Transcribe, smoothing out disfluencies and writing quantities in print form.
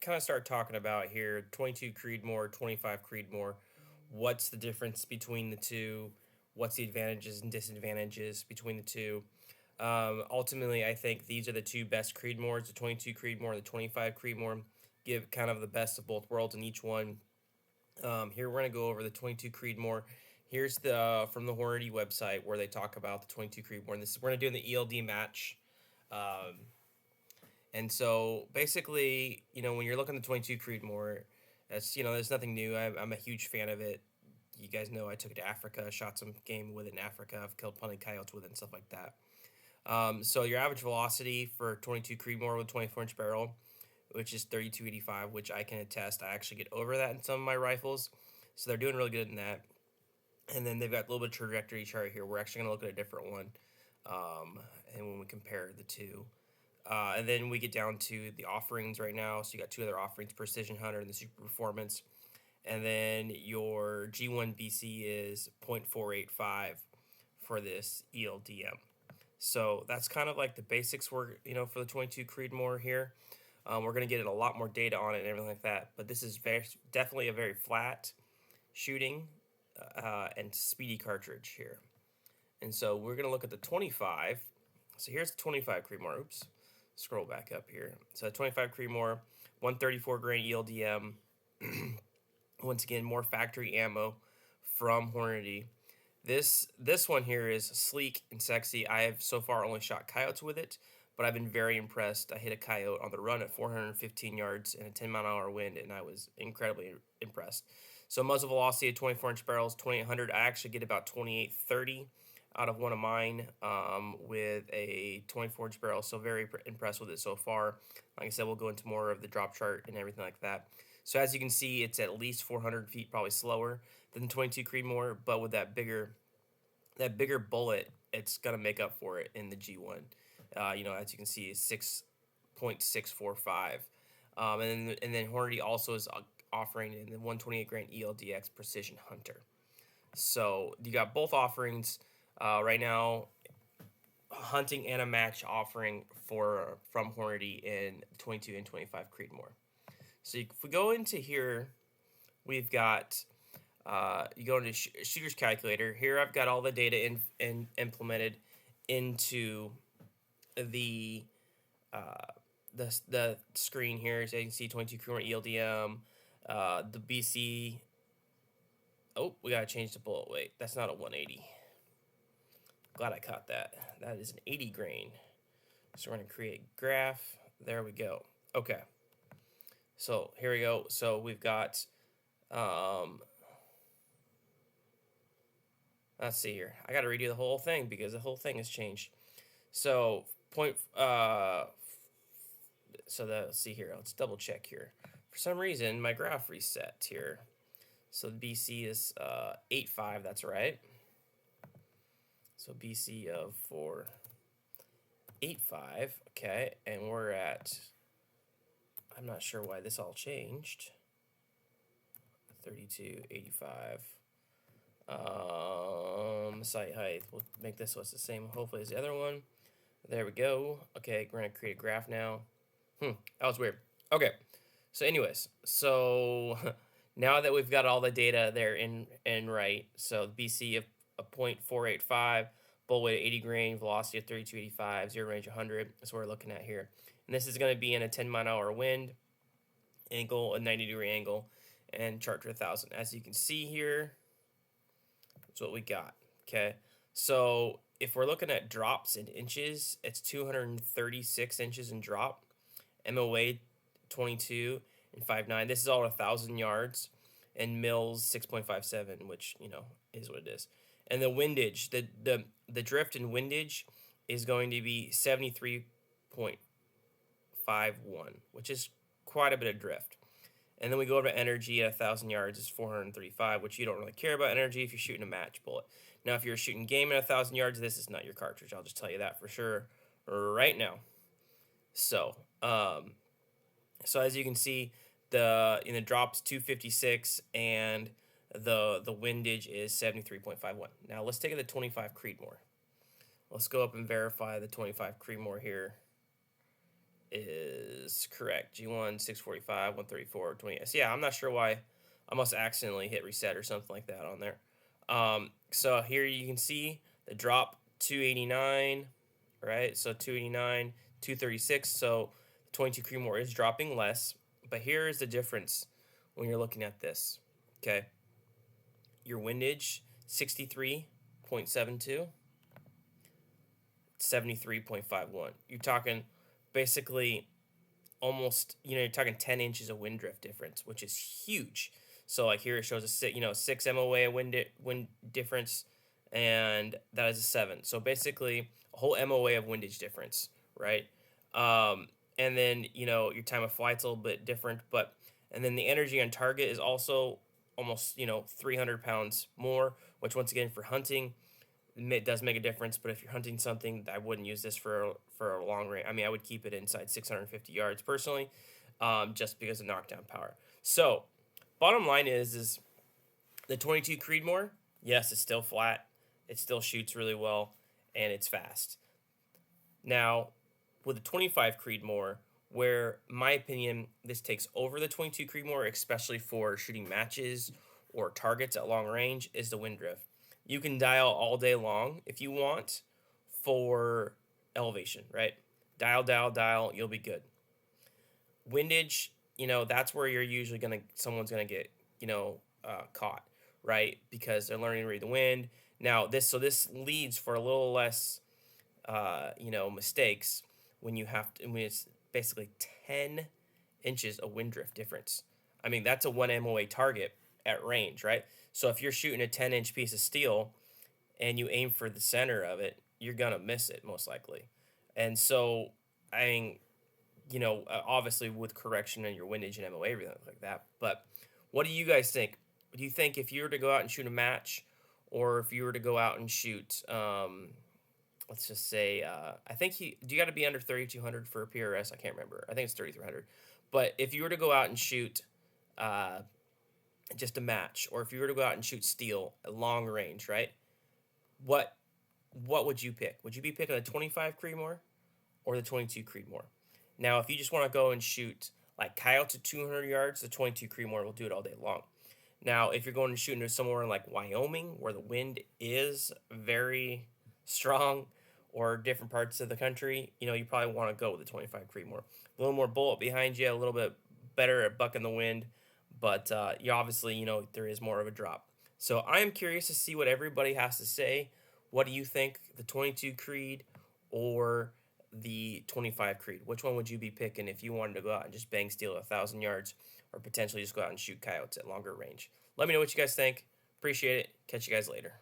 kind of start talking about here 22 Creedmoor, 25 Creedmoor. What's the difference between the two? What's the advantages and disadvantages between the two? Ultimately, I think these are the two best Creedmoors, the 22 Creedmoor and the 25 Creedmoor. Give kind of the best of both worlds in each one. Here we're going to go over the 22 Creedmoor. Here's the from the Hornady website where they talk about the 22 Creedmoor. And this is we're going to do in the ELD match. Um, and so basically, when you're looking at the 22 Creedmoor, there's nothing new. I'm a huge fan of it. You guys know I took it to Africa, shot some game with it in Africa. I've killed plenty of coyotes with it and stuff like that. So your average velocity for 22 Creedmoor with 24-inch barrel, which is 3285, which I can attest. I actually get over that in some of my rifles. So they're doing really good in that. And then they've got a little bit of trajectory chart here. We're actually going to look at a different one. And when we compare the two. And then we get down to the offerings right now. So you got two other offerings, Precision Hunter and the Super Performance. And then your G1 BC is 0.485 for this ELDM. So that's kind of like the basics for the 22 Creedmoor here. We're going to get a lot more data on it and everything like that. But this is definitely a very flat shooting and speedy cartridge here. And so we're going to look at the 25. So here's the 25 Creedmoor. Oops. Scroll back up here. So 25 Creedmoor, 134 grain ELDM. Once again, more factory ammo from Hornady. This one here is sleek and sexy. I have so far only shot coyotes with it, but I've been very impressed. I hit a coyote on the run at 415 yards in a 10-mile-an-hour wind, and I was incredibly impressed. So muzzle velocity of 24-inch barrels, 2800. I actually get about 2830 out of one of mine with a 24-inch barrel. So very impressed with it so far. Like I said, we'll go into more of the drop chart and everything like that. So as you can see, it's at least 400 feet, probably slower than the 22 Creedmoor, but with that bigger bullet, it's gonna make up for it in the G1. As you can see, it's 6.645. And then Hornady also is offering in the 128 grain ELDX Precision Hunter. So you got both offerings right now, hunting and a match offering from Hornady in 22 and 25 Creedmoor. So if we go into here, we've got you go into Shooter's Calculator. Here I've got all the data implemented into the the screen here. As you can see, 22 Creedmoor ELDM, the BC. Oh, we gotta change the bullet weight. That's not a 180. Glad I caught that. That is an 80 grain. So we're gonna create graph. There we go. Okay. So here we go. So we've got, let's see here. I got to redo the whole thing because the whole thing has changed. So let's see here. Let's double check here. For some reason, my graph reset here. So the BC is 8.5. That's right. So BC of 4.85. Okay, and we're at. I'm not sure why this all changed. 3285. Site height. We'll make this what's the same, hopefully, as the other one. There we go. Okay, we're gonna create a graph now. That was weird. Okay. So, anyways, now that we've got all the data there in right, so BC of 0.485, bull weight 80 grain, velocity of 3285, zero range 100. That's what we're looking at here. And this is going to be in a 10-mile-an-hour wind, angle, a 90-degree angle, and chart to 1,000. As you can see here, that's what we got. Okay, so if we're looking at drops in inches, it's 236 inches in drop. MOA 22 and 5.9. This is all 1,000 yards, and mils 6.57, which is what it is. And the windage, the drift and windage is going to be 73.51, which is quite a bit of drift. And then we go over to energy at 1,000 yards is 435, which you don't really care about energy if you're shooting a match bullet. Now, if you're shooting game at 1,000 yards, this is not your cartridge. I'll just tell you that for sure right now. So, as you can see, the drops 256 and the windage is 73.51. Now let's take the 25 Creedmoor. Let's go up and verify the 25 Creedmoor here. is correct. G1, 645, 134, 20. So yeah, I'm not sure why I must accidentally hit reset or something like that on there. So here you can see the drop 289, right? So 289, 236. So 22 Creedmoor is dropping less. But here is the difference when you're looking at this. Okay. Your windage 63.72, 73.51. You're talking basically almost, you're talking 10 inches of wind drift difference, which is huge. So like here it shows a 6 MOA of wind difference, and that is a 7. So basically a whole MOA of windage difference, right? And then your time of flight's a little bit different, but and then the energy on target is also almost 300 pounds more, which once again for hunting it does make a difference. But if you're hunting something, I wouldn't use this for a long range. I mean, I would keep it inside 650 yards personally, just because of knockdown power. So bottom line is the 22 Creedmoor. Yes, it's still flat. It still shoots really well, and it's fast. Now, with the 25 Creedmoor, where my opinion this takes over the 22 Creedmoor, especially for shooting matches or targets at long range, is the wind drift. You can dial all day long if you want for elevation, right? Dial, dial, dial, you'll be good. Windage, that's where you're usually someone's gonna get, caught, right? Because they're learning to read the wind. Now this leads for a little less, mistakes when it's basically 10 inches of wind drift difference. I mean, that's a 1 MOA target at range, right? So if you're shooting a 10-inch piece of steel and you aim for the center of it, you're gonna miss it most likely. And so, I mean, obviously with correction and your windage and MOA, everything like that. But what do you guys think? Do you think if you were to go out and shoot a match, or if you were to go out and shoot, let's just say, I think do you got to be under 3,200 for a PRS? I can't remember. I think it's 3,300. But if you were to go out and shoot uh, just a match, or if you were to go out and shoot steel at long range, right? What what would you pick? Would you be picking the 25 Creedmoor or the 22 Creedmoor? Now, if you just want to go and shoot like coyotes at 200 yards, the 22 Creedmoor will do it all day long. Now, if you're going to shoot into somewhere in like Wyoming where the wind is very strong, or different parts of the country, you probably want to go with the 25 Creedmoor. A little more bullet behind you, a little bit better at bucking the wind, but you obviously, there is more of a drop. So I am curious to see what everybody has to say. What do you think, the 22 Creed or the 25 Creed? Which one would you be picking if you wanted to go out and just bang steel at 1,000 yards, or potentially just go out and shoot coyotes at longer range? Let me know what you guys think. Appreciate it. Catch you guys later.